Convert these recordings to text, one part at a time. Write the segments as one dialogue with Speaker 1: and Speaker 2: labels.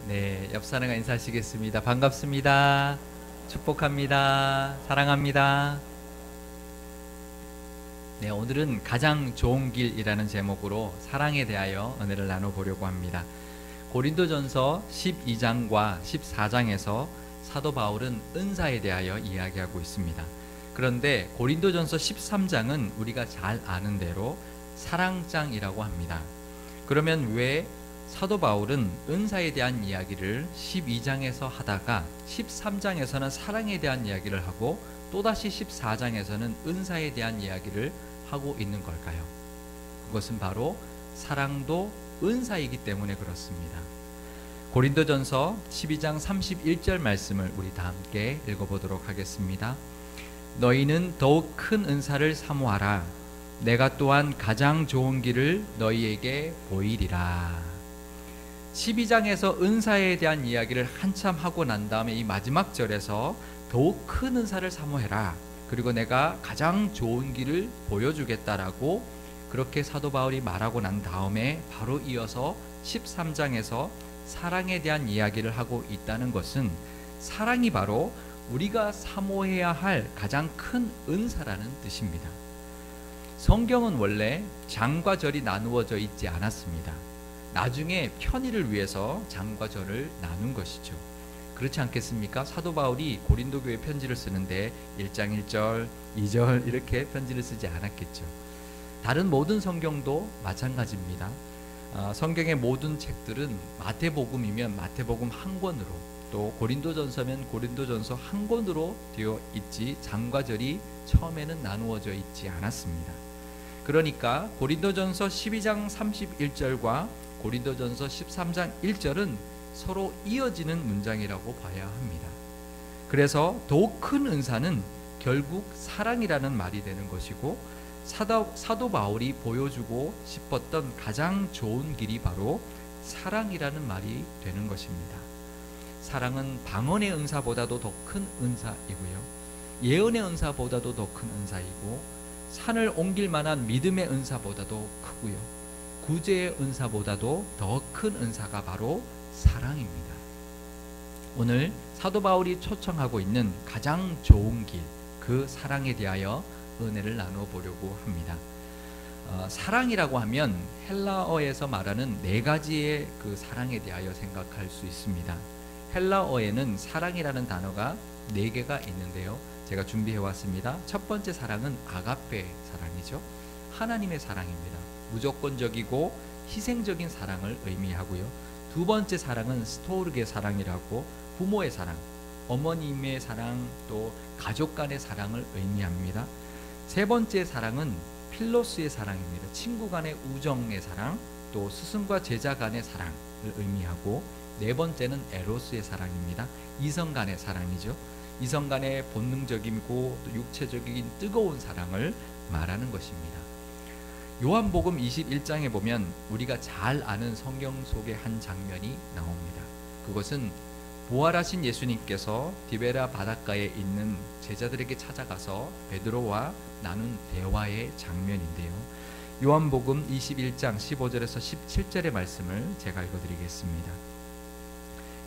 Speaker 1: 네, 옆 사람과 인사하시겠습니다. 반갑습니다. 축복합니다. 사랑합니다. 네, 오늘은 가장 좋은 길이라는 제목으로 사랑에 대하여 은혜를 나눠보려고 합니다. 고린도전서 12장과 14장에서 사도 바울은 은사에 대하여 이야기하고 있습니다. 그런데 고린도전서 13장은 우리가 잘 아는 대로 사랑장이라고 합니다. 그러면 왜 사도 바울은 은사에 대한 이야기를 12장에서 하다가 13장에서는 사랑에 대한 이야기를 하고 또다시 14장에서는 은사에 대한 이야기를 하고 있는 걸까요? 그것은 바로 사랑도 은사이기 때문에 그렇습니다. 고린도전서 12장 31절 말씀을 우리 다 함께 읽어보도록 하겠습니다. 너희는 더욱 큰 은사를 사모하라. 내가 또한 가장 좋은 길을 너희에게 보이리라. 12장에서 은사에 대한 이야기를 한참 하고 난 다음에 이 마지막 절에서 더욱 큰 은사를 사모해라. 그리고 내가 가장 좋은 길을 보여주겠다라고 그렇게 사도 바울이 말하고 난 다음에 바로 이어서 13장에서 사랑에 대한 이야기를 하고 있다는 것은 사랑이 바로 우리가 사모해야 할 가장 큰 은사라는 뜻입니다. 성경은 원래 장과 절이 나누어져 있지 않았습니다. 나중에 편의를 위해서 장과 절을 나눈 것이죠. 그렇지 않겠습니까? 사도 바울이 고린도 교회 편지를 쓰는데 1장 1절, 2절 이렇게 편지를 쓰지 않았겠죠. 다른 모든 성경도 마찬가지입니다. 성경의 모든 책들은 마태복음이면 마태복음 한 권으로, 또 고린도전서면 고린도전서 한 권으로 되어 있지 장과 절이 처음에는 나누어져 있지 않았습니다. 그러니까 고린도전서 12장 31절과 고린도전서 13장 1절은 서로 이어지는 문장이라고 봐야 합니다. 그래서 더욱 큰 은사는 결국 사랑이라는 말이 되는 것이고 사도 바울이 보여주고 싶었던 가장 좋은 길이 바로 사랑이라는 말이 되는 것입니다. 사랑은 방언의 은사보다도 더 큰 은사이고요. 예언의 은사보다도 더 큰 은사이고 산을 옮길 만한 믿음의 은사보다도 크고요. 구제의 은사보다도 더 큰 은사가 바로 사랑입니다. 오늘 사도 바울이 초청하고 있는 가장 좋은 길, 그 사랑에 대하여 은혜를 나누어 보려고 합니다. 사랑이라고 하면 헬라어에서 말하는 네 가지의 그 사랑에 대하여 생각할 수 있습니다. 헬라어에는 사랑이라는 단어가 네 개가 있는데요. 제가 준비해 왔습니다. 첫 번째 사랑은 아가페 사랑이죠. 하나님의 사랑입니다. 무조건적이고 희생적인 사랑을 의미하고요. 두 번째 사랑은 스토르게 사랑이라고 부모의 사랑, 어머님의 사랑, 또 가족 간의 사랑을 의미합니다. 세 번째 사랑은 필로스의 사랑입니다. 친구 간의 우정의 사랑, 또 스승과 제자 간의 사랑을 의미하고 네 번째는 에로스의 사랑입니다. 이성 간의 사랑이죠. 이성 간의 본능적이고 또 육체적인 뜨거운 사랑을 말하는 것입니다. 요한복음 21장에 보면 우리가 잘 아는 성경 속의 한 장면이 나옵니다. 그것은 부활하신 예수님께서 디베라 바닷가에 있는 제자들에게 찾아가서 베드로와 나눈 대화의 장면인데요. 요한복음 21장 15절에서 17절의 말씀을 제가 읽어드리겠습니다.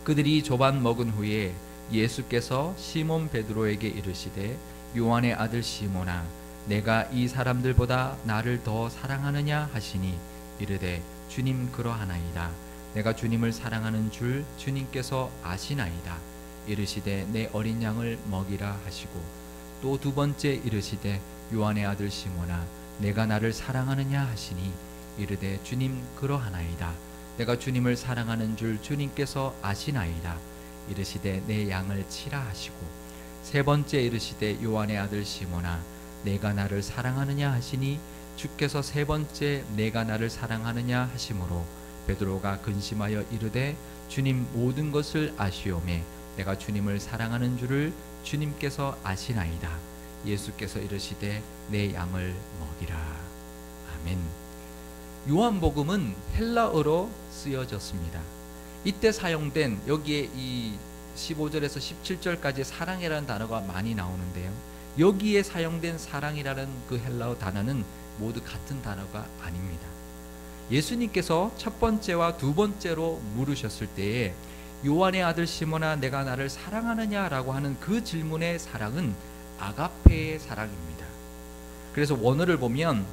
Speaker 1: 그들이 조반 먹은 후에 예수께서 시몬 베드로에게 이르시되 요한의 아들 시몬아 내가 이 사람들보다 나를 더 사랑하느냐 하시니 이르되 주님 그러하나이다. 내가 주님을 사랑하는 줄 주님께서 아시나이다. 이르시되 내 어린 양을 먹이라 하시고 또 두 번째 이르시되 요한의 아들 시몬아 내가 나를 사랑하느냐 하시니 이르되 주님 그러하나이다. 내가 주님을 사랑하는 줄 주님께서 아시나이다. 이르시되 내 양을 치라 하시고 세 번째 이르시되 요한의 아들 시몬아 내가 나를 사랑하느냐 하시니 주께서 세 번째 내가 나를 사랑하느냐 하심으로 베드로가 근심하여 이르되 주님 모든 것을 아시오매 내가 주님을 사랑하는 줄을 주님께서 아시나이다. 예수께서 이르시되 내 양을 먹이라. 아멘. 요한복음은 헬라어로 쓰여졌습니다. 이때 사용된 여기에 이 15절에서 17절까지 사랑이라는 단어가 많이 나오는데요. 여기에 사용된 사랑이라는 그 헬라어 단어는 모두 같은 단어가 아닙니다. 예수님께서 첫 번째와 두 번째로 물으셨을 때에 요한의 아들 시몬아 내가 나를 사랑하느냐라고 하는 그 질문의 사랑은 아가페의 사랑입니다. 그래서 원어를 보면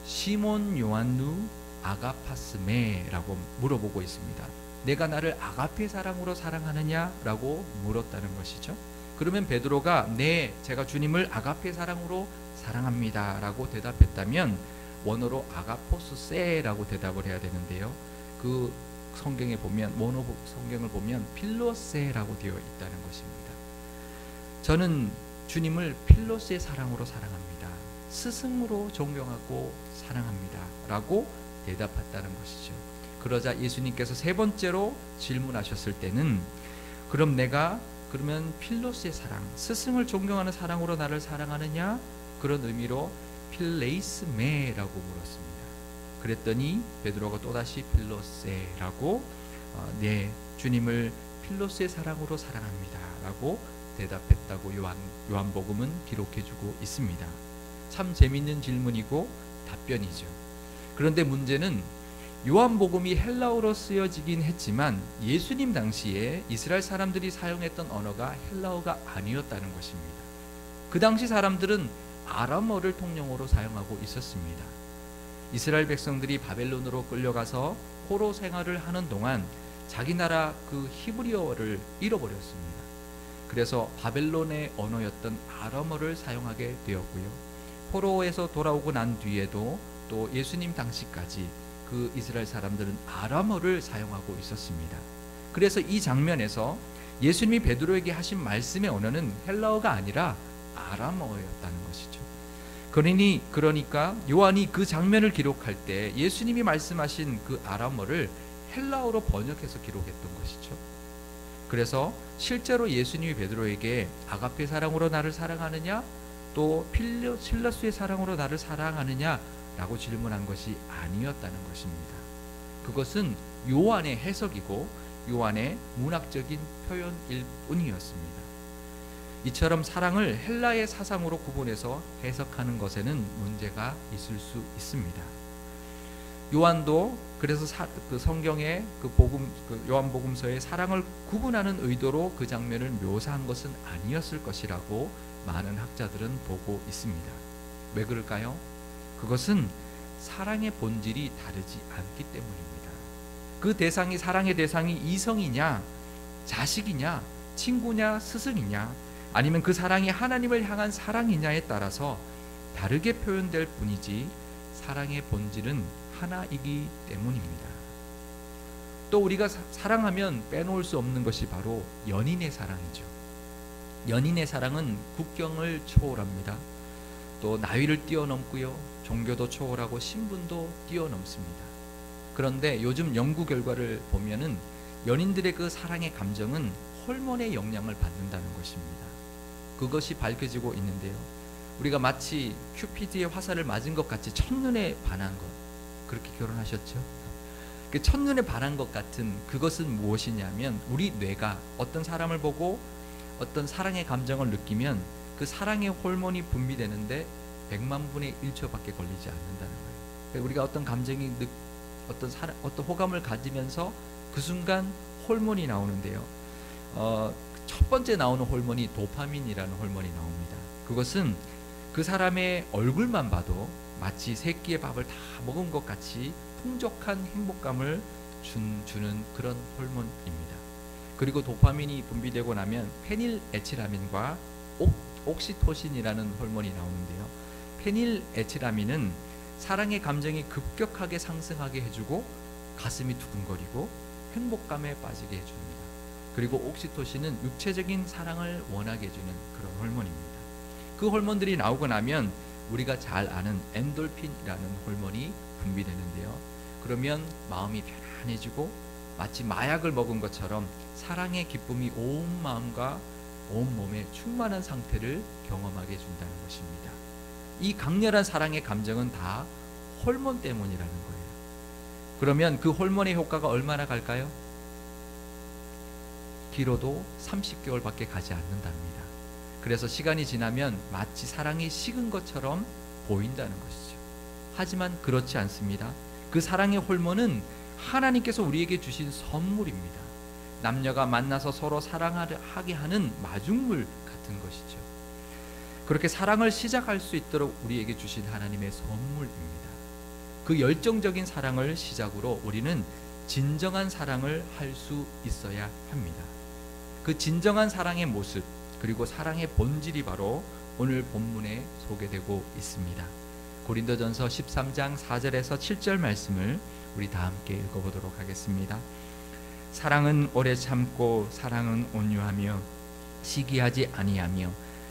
Speaker 1: 시몬 요한누 아가파스메라고 물어보고 있습니다. 내가 나를 아가페 사랑으로 사랑하느냐라고 물었다는 것이죠. 그러면 베드로가 네, 제가 주님을 아가페 사랑으로 사랑합니다라고 대답했다면 원어로 아가포스세라고 대답을 해야 되는데요. 그 성경에 보면 원어 성경을 보면 필로세라고 되어 있다는 것입니다. 저는 주님을 필로세의 사랑으로 사랑합니다. 스승으로 존경하고 사랑합니다. 라고 대답했다는 것이죠. 그러자 예수님께서 세 번째로 질문하셨을 때는 그러면 필로스의 사랑, 스승을 존경하는 사랑으로 나를 사랑하느냐? 그런 의미로 필레이스메라고 물었습니다. 그랬더니 베드로가 또다시 필로세라고 네, 주님을 필로스의 사랑으로 사랑합니다. 라고 대답했다고 요한복음은 기록해주고 있습니다. 참 재밌는 질문이고 답변이죠. 그런데 문제는 요한복음이 헬라어로 쓰여지긴 했지만 예수님 당시에 이스라엘 사람들이 사용했던 언어가 헬라어가 아니었다는 것입니다. 그 당시 사람들은 아람어를 통용어로 사용하고 있었습니다. 이스라엘 백성들이 바벨론으로 끌려가서 포로 생활을 하는 동안 자기 나라 그 히브리어를 잃어버렸습니다. 그래서 바벨론의 언어였던 아람어를 사용하게 되었고요. 포로에서 돌아오고 난 뒤에도 또 예수님 당시까지 그 이스라엘 사람들은 아람어를 사용하고 있었습니다. 그래서 이 장면에서 예수님이 베드로에게 하신 말씀의 언어는 헬라어가 아니라 아람어였다는 것이죠. 그러니까 요한이 그 장면을 기록할 때 예수님이 말씀하신 그 아람어를 헬라어로 번역해서 기록했던 것이죠. 그래서 실제로 예수님이 베드로에게 아가페 사랑으로 나를 사랑하느냐, 또 필로스의 사랑으로 나를 사랑하느냐 라고 질문한 것이 아니었다는 것입니다. 그것은 요한의 해석이고 요한의 문학적인 표현일 뿐이었습니다. 이처럼 사랑을 헬라의 사상으로 구분해서 해석하는 것에는 문제가 있을 수 있습니다. 요한도 그래서 그 성경의 요한복음서의 사랑을 구분하는 의도로 그 장면을 묘사한 것은 아니었을 것이라고 많은 학자들은 보고 있습니다. 왜 그럴까요? 그것은 사랑의 본질이 다르지 않기 때문입니다. 그 대상이 사랑의 대상이 이성이냐, 자식이냐, 친구냐, 스승이냐, 아니면 그 사랑이 하나님을 향한 사랑이냐에 따라서 다르게 표현될 뿐이지 사랑의 본질은 하나이기 때문입니다. 또 우리가 사랑하면 빼놓을 수 없는 것이 바로 연인의 사랑이죠. 연인의 사랑은 국경을 초월합니다. 또 나이를 뛰어넘고요, 종교도 초월하고 신분도 뛰어넘습니다. 그런데 요즘 연구 결과를 보면은 연인들의 그 사랑의 감정은 호르몬의 영향을 받는다는 것입니다. 그것이 밝혀지고 있는데요. 우리가 마치 큐피드의 화살을 맞은 것 같이 첫눈에 반한 것, 그렇게 결혼하셨죠? 그 첫눈에 반한 것 같은 그것은 무엇이냐면 우리 뇌가 어떤 사람을 보고 어떤 사랑의 감정을 느끼면 그 사랑의 호르몬이 분비되는데 100만 분의 1초밖에 걸리지 않는다는 거예요. 우리가 어떤 감정이 어떤 호감을 가지면서 그 순간 호르몬이 나오는데요. 첫 번째 나오는 호르몬이 도파민이라는 호르몬이 나옵니다. 그것은 그 사람의 얼굴만 봐도 마치 세 끼의 밥을 다 먹은 것 같이 풍족한 행복감을 주는 그런 호르몬입니다. 그리고 도파민이 분비되고 나면 페닐에치라민과 옥시토신이라는 호르몬이 나오는데요. 페닐에치라민은 사랑의 감정이 급격하게 상승하게 해주고 가슴이 두근거리고 행복감에 빠지게 해줍니다. 그리고 옥시토신은 육체적인 사랑을 원하게 해주는 그런 호르몬입니다. 그 호르몬들이 나오고 나면 우리가 잘 아는 엔돌핀이라는 호르몬이 분비되는데요. 그러면 마음이 편안해지고 마치 마약을 먹은 것처럼 사랑의 기쁨이 온 마음과 온 몸에 충만한 상태를 경험하게 해준다는 것입니다. 이 강렬한 사랑의 감정은 다 호르몬 때문이라는 거예요. 그러면 그 호르몬의 효과가 얼마나 갈까요? 길어도 30개월밖에 가지 않는답니다. 그래서 시간이 지나면 마치 사랑이 식은 것처럼 보인다는 것이죠. 하지만 그렇지 않습니다. 그 사랑의 호르몬은 하나님께서 우리에게 주신 선물입니다. 남녀가 만나서 서로 사랑하게 하는 마중물 같은 것이죠. 그렇게 사랑을 시작할 수 있도록 우리에게 주신 하나님의 선물입니다. 그 열정적인 사랑을 시작으로 우리는 진정한 사랑을 할 수 있어야 합니다. 그 진정한 사랑의 모습, 그리고 사랑의 본질이 바로 오늘 본문에 소개되고 있습니다. 고린도전서 13장 4절에서 7절 말씀을 우리 다 함께 읽어보도록 하겠습니다. 사랑은 오래 참고, 사랑은 온유하며 시기하지 아니하며,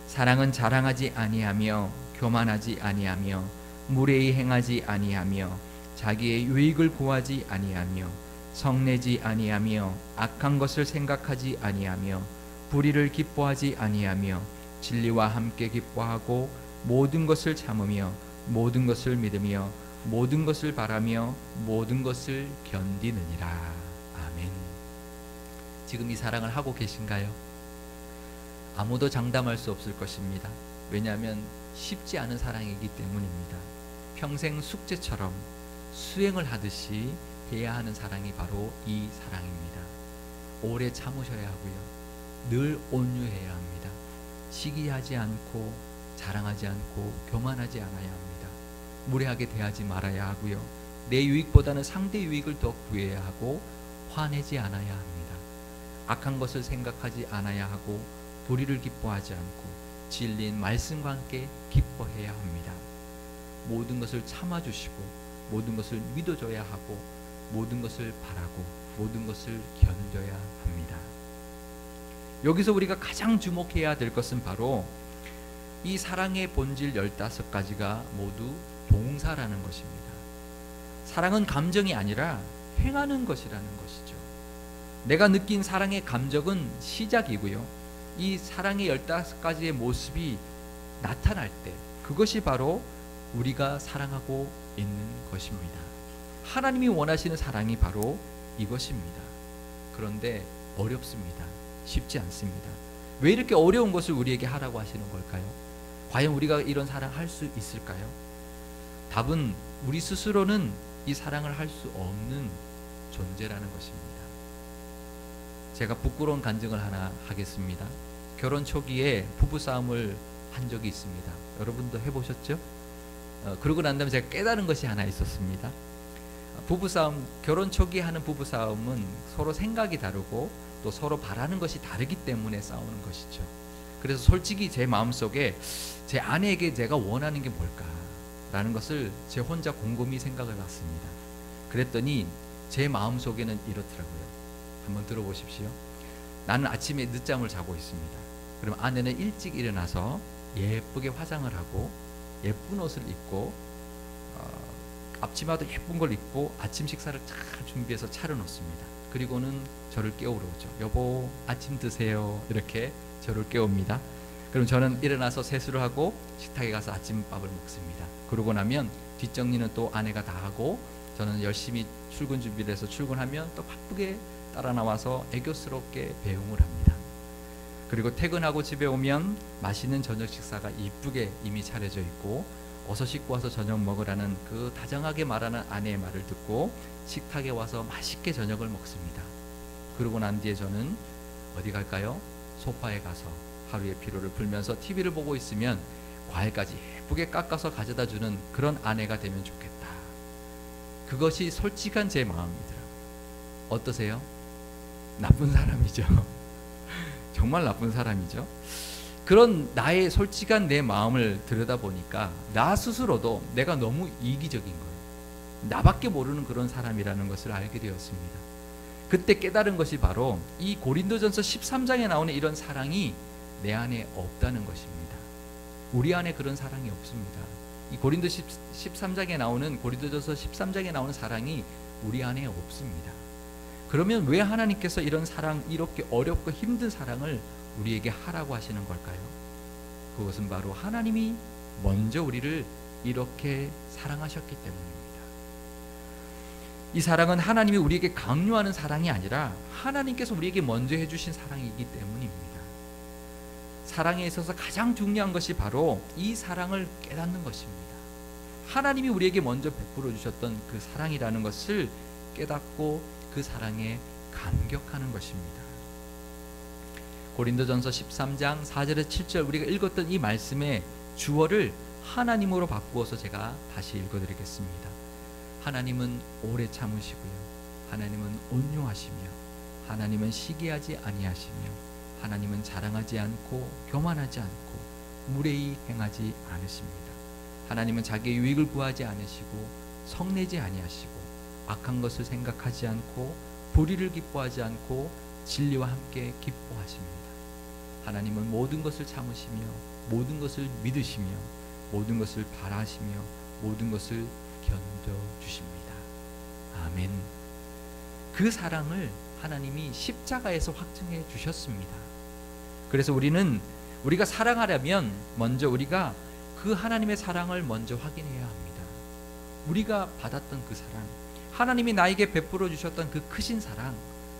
Speaker 1: 사랑은 자랑하지 아니하며 교만하지 아니하며 무례히 행하지 아니하며 자기의 유익을 구하지 아니하며 성내지 아니하며 악한 것을 생각하지 아니하며 불의를 기뻐하지 아니하며 진리와 함께 기뻐하고 모든 것을 참으며 모든 것을 믿으며 모든 것을 바라며 모든 것을 견디느니라. 아멘. 지금 이 사랑을 하고 계신가요? 아무도 장담할 수 없을 것입니다. 왜냐하면 쉽지 않은 사랑이기 때문입니다. 평생 숙제처럼 수행을 하듯이 해야 하는 사랑이 바로 이 사랑입니다. 오래 참으셔야 하고요. 늘 온유해야 합니다. 시기하지 않고 자랑하지 않고 교만하지 않아야 합니다. 무례하게 대하지 말아야 하고요. 내 유익보다는 상대 유익을 더 구해야 하고 화내지 않아야 합니다. 악한 것을 생각하지 않아야 하고 불의를 기뻐하지 않고 진리인 말씀과 함께 기뻐해야 합니다. 모든 것을 참아주시고 모든 것을 믿어줘야 하고 모든 것을 바라고 모든 것을 견뎌야 합니다. 여기서 우리가 가장 주목해야 될 것은 바로 이 사랑의 본질 15가지가 모두 동사라는 것입니다. 사랑은 감정이 아니라 행하는 것이라는 것이죠. 내가 느낀 사랑의 감정은 시작이고요. 이 사랑의 15가지의 모습이 나타날 때 그것이 바로 우리가 사랑하고 있는 것입니다. 하나님이 원하시는 사랑이 바로 이것입니다. 그런데 어렵습니다. 쉽지 않습니다. 왜 이렇게 어려운 것을 우리에게 하라고 하시는 걸까요? 과연 우리가 이런 사랑 할 수 있을까요? 답은 우리 스스로는 이 사랑을 할 수 없는 존재라는 것입니다. 제가 부끄러운 간증을 하나 하겠습니다. 결혼 초기에 부부싸움을 한 적이 있습니다. 여러분도 해보셨죠? 그러고 난 다음에 제가 깨달은 것이 하나 있었습니다. 부부싸움, 결혼 초기에 하는 부부싸움은 서로 생각이 다르고 또 서로 바라는 것이 다르기 때문에 싸우는 것이죠. 그래서 솔직히 제 마음속에 제 아내에게 제가 원하는 게 뭘까라는 것을 제 혼자 곰곰이 생각을 해봤습니다. 그랬더니 제 마음속에는 이렇더라고요. 한번 들어보십시오. 나는 아침에 늦잠을 자고 있습니다. 그럼 아내는 일찍 일어나서 예쁘게 화장을 하고 예쁜 옷을 입고 앞치마도 예쁜 걸 입고 아침 식사를 잘 준비해서 차려놓습니다. 그리고는 저를 깨우러 오죠. 여보, 아침 드세요. 이렇게 저를 깨웁니다. 그럼 저는 일어나서 세수를 하고 식탁에 가서 아침밥을 먹습니다. 그러고 나면 뒷정리는 또 아내가 다 하고 저는 열심히 출근 준비를 해서 출근하면 또 바쁘게 따라 나와서 애교스럽게 배웅을 합니다. 그리고 퇴근하고 집에 오면 맛있는 저녁 식사가 이쁘게 이미 차려져 있고 어서 씻고 와서 저녁 먹으라는 그 다정하게 말하는 아내의 말을 듣고 식탁에 와서 맛있게 저녁을 먹습니다. 그러고 난 뒤에 저는 어디 갈까요? 소파에 가서 하루의 피로를 풀면서 TV를 보고 있으면 과일까지 예쁘게 깎아서 가져다 주는 그런 아내가 되면 좋겠다. 그것이 솔직한 제 마음이더라고요. 어떠세요? 나쁜 사람이죠. 정말 나쁜 사람이죠. 그런 나의 솔직한 내 마음을 들여다보니까 나 스스로도 내가 너무 이기적인 거예요. 나밖에 모르는 그런 사람이라는 것을 알게 되었습니다. 그때 깨달은 것이 바로 이 고린도전서 13장에 나오는 이런 사랑이 내 안에 없다는 것입니다. 우리 안에 그런 사랑이 없습니다. 이 고린도 13장에 나오는 고린도전서 13장에 나오는 사랑이 우리 안에 없습니다. 그러면 왜 하나님께서 이런 사랑, 이렇게 어렵고 힘든 사랑을 우리에게 하라고 하시는 걸까요? 그것은 바로 하나님이 먼저 우리를 이렇게 사랑하셨기 때문입니다. 이 사랑은 하나님이 우리에게 강요하는 사랑이 아니라 하나님께서 우리에게 먼저 해주신 사랑이기 때문입니다. 사랑에 있어서 가장 중요한 것이 바로 이 사랑을 깨닫는 것입니다. 하나님이 우리에게 먼저 베풀어 주셨던 그 사랑이라는 것을 깨닫고 그 사랑에 감격하는 것입니다. 고린도전서 13장 4절에서 7절 우리가 읽었던 이 말씀의 주어를 하나님으로 바꾸어서 제가 다시 읽어드리겠습니다. 하나님은 오래 참으시고요. 하나님은 온유하시며 하나님은 시기하지 아니하시며 하나님은 자랑하지 않고 교만하지 않고 무례히 행하지 않으십니다. 하나님은 자기의 유익을 구하지 않으시고 성내지 아니하시고 악한 것을 생각하지 않고 불의를 기뻐하지 않고 진리와 함께 기뻐하십니다. 하나님은 모든 것을 참으시며 모든 것을 믿으시며 모든 것을 바라시며 모든 것을 견뎌주십니다. 아멘. 그 사랑을 하나님이 십자가에서 확증해 주셨습니다. 그래서 우리가 사랑하려면 먼저 우리가 그 하나님의 사랑을 먼저 확인해야 합니다. 우리가 받았던 그 사랑, 하나님이 나에게 베풀어 주셨던 그 크신 사랑,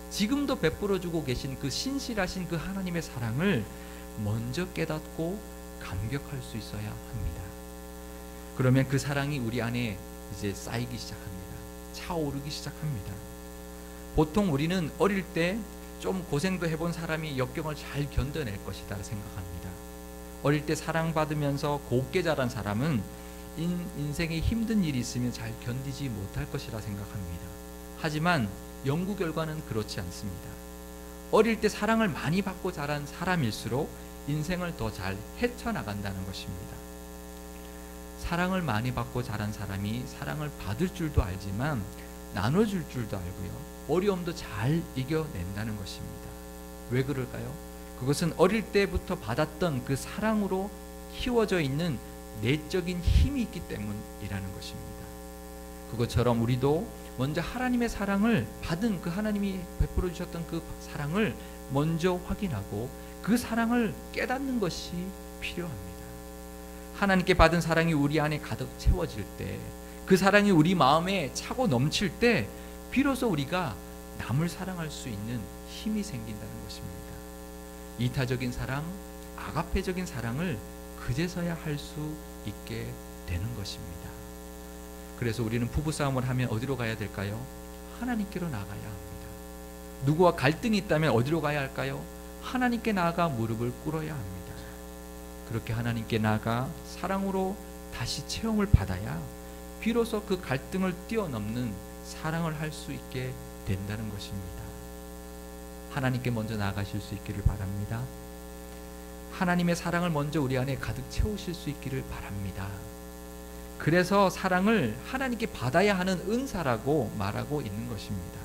Speaker 1: 지금도 베풀어 주고 계신 그 신실하신 그 하나님의 사랑을 먼저 깨닫고 감격할 수 있어야 합니다. 그러면 그 사랑이 우리 안에 이제 쌓이기 시작합니다. 차오르기 시작합니다. 보통 우리는 어릴 때 좀 고생도 해본 사람이 역경을 잘 견뎌낼 것이다 생각합니다. 어릴 때 사랑받으면서 곱게 자란 사람은 인생에 힘든 일이 있으면 잘 견디지 못할 것이라 생각합니다. 하지만 연구 결과는 그렇지 않습니다. 어릴 때 사랑을 많이 받고 자란 사람일수록 인생을 더 잘 헤쳐나간다는 것입니다. 사랑을 많이 받고 자란 사람이 사랑을 받을 줄도 알지만 나눠줄 줄도 알고요. 어려움도 잘 이겨낸다는 것입니다. 왜 그럴까요? 그것은 어릴 때부터 받았던 그 사랑으로 키워져 있는 내적인 힘이 있기 때문이라는 것입니다. 그것처럼 우리도 먼저 하나님의 사랑을 받은 그 하나님이 베풀어 주셨던 그 사랑을 먼저 확인하고 그 사랑을 깨닫는 것이 필요합니다. 하나님께 받은 사랑이 우리 안에 가득 채워질 때, 그 사랑이 우리 마음에 차고 넘칠 때 비로소 우리가 남을 사랑할 수 있는 힘이 생긴다는 것입니다. 이타적인 사랑, 아가페적인 사랑을 그제서야 할 수 있게 되는 것입니다. 그래서 우리는 부부싸움을 하면 어디로 가야 될까요? 하나님께로 나가야 합니다. 누구와 갈등이 있다면 어디로 가야 할까요? 하나님께 나아가 무릎을 꿇어야 합니다. 그렇게 하나님께 나아가 사랑으로 다시 체험을 받아야 비로소 그 갈등을 뛰어넘는 사랑을 할 수 있게 된다는 것입니다. 하나님께 먼저 나아가실 수 있기를 바랍니다. 하나님의 사랑을 먼저 우리 안에 가득 채우실 수 있기를 바랍니다. 그래서 사랑을 하나님께 받아야 하는 은사라고 말하고 있는 것입니다.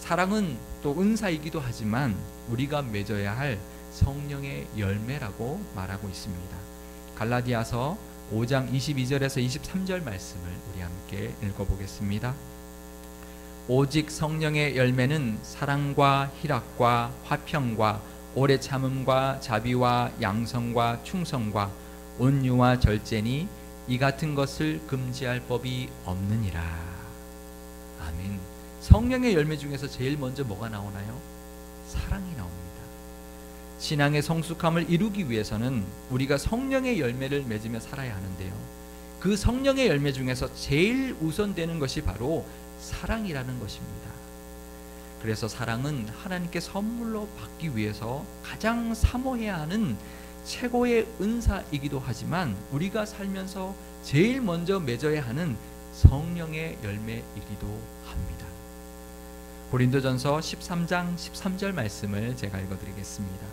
Speaker 1: 사랑은 또 은사이기도 하지만 우리가 맺어야 할 성령의 열매라고 말하고 있습니다. 갈라디아서 5장 22절에서 23절 말씀을 우리 함께 읽어보겠습니다. 오직 성령의 열매는 사랑과 희락과 화평과 오래 참음과 자비와 양성과 충성과 온유와 절제니 이 같은 것을 금지할 법이 없느니라. 아멘. 성령의 열매 중에서 제일 먼저 뭐가 나오나요? 사랑이 나옵니다. 신앙의 성숙함을 이루기 위해서는 우리가 성령의 열매를 맺으며 살아야 하는데요. 그 성령의 열매 중에서 제일 우선되는 것이 바로 사랑이라는 것입니다. 그래서 사랑은 하나님께 선물로 받기 위해서 가장 사모해야 하는 최고의 은사이기도 하지만 우리가 살면서 제일 먼저 맺어야 하는 성령의 열매이기도 합니다. 고린도전서 13장 13절 말씀을 제가 읽어드리겠습니다.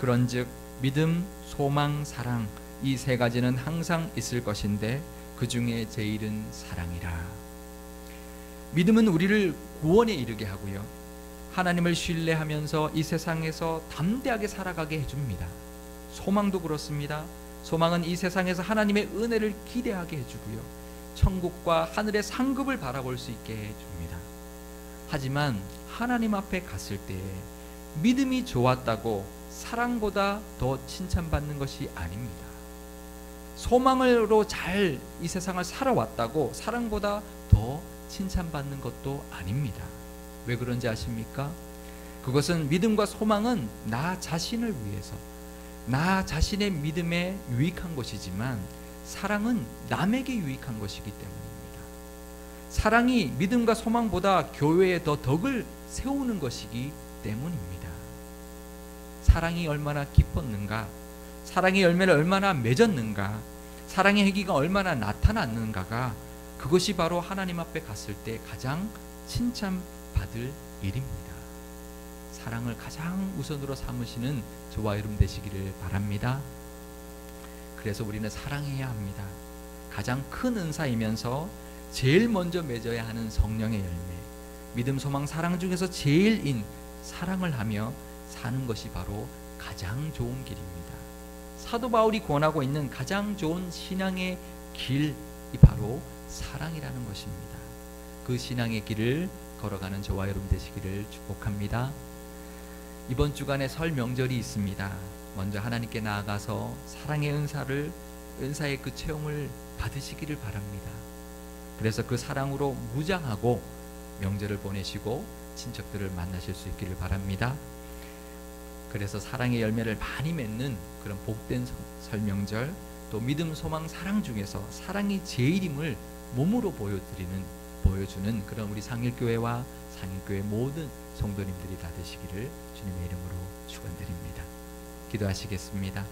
Speaker 1: 그런즉 믿음, 소망, 사랑 이 세 가지는 항상 있을 것인데 그 중에 제일은 사랑이라. 믿음은 우리를 구원에 이르게 하고요. 하나님을 신뢰하면서 이 세상에서 담대하게 살아가게 해줍니다. 소망도 그렇습니다. 소망은 이 세상에서 하나님의 은혜를 기대하게 해주고요. 천국과 하늘의 상급을 바라볼 수 있게 해줍니다. 하지만 하나님 앞에 갔을 때에 믿음이 좋았다고 사랑보다 더 칭찬받는 것이 아닙니다. 소망으로 잘 이 세상을 살아왔다고 사랑보다 더 칭찬받는 것도 아닙니다. 왜 그런지 아십니까? 그것은 믿음과 소망은 나 자신을 위해서 나 자신의 믿음에 유익한 것이지만 사랑은 남에게 유익한 것이기 때문입니다. 사랑이 믿음과 소망보다 교회에 더 덕을 세우는 것이기 때문입니다. 사랑이 얼마나 깊었는가, 사랑의 열매를 얼마나 맺었는가, 사랑의 행위가 얼마나 나타났는가가 그것이 바로 하나님 앞에 갔을 때 가장 칭찬받을 일입니다. 사랑을 가장 우선으로 삼으시는 저와 여러분 되시기를 바랍니다. 그래서 우리는 사랑해야 합니다. 가장 큰 은사이면서 제일 먼저 맺어야 하는 성령의 열매, 믿음, 소망, 사랑 중에서 제일인 사랑을 하며 사는 것이 바로 가장 좋은 길입니다. 사도 바울이 권하고 있는 가장 좋은 신앙의 길이 바로 사랑이라는 것입니다. 그 신앙의 길을 걸어가는 저와 여러분 되시기를 축복합니다. 이번 주간에 설 명절이 있습니다. 먼저 하나님께 나아가서 사랑의 은사의 그 체험을 받으시기를 바랍니다. 그래서 그 사랑으로 무장하고 명절을 보내시고 친척들을 만나실 수 있기를 바랍니다. 그래서 사랑의 열매를 많이 맺는 그런 복된 설 명절, 또 믿음, 소망, 사랑 중에서 사랑이 제일임을 몸으로 보여주는 그런 우리 상일교회와 상일교회 모든 성도님들이 다 되시기를 주님의 이름으로 축원드립니다. 기도하시겠습니다.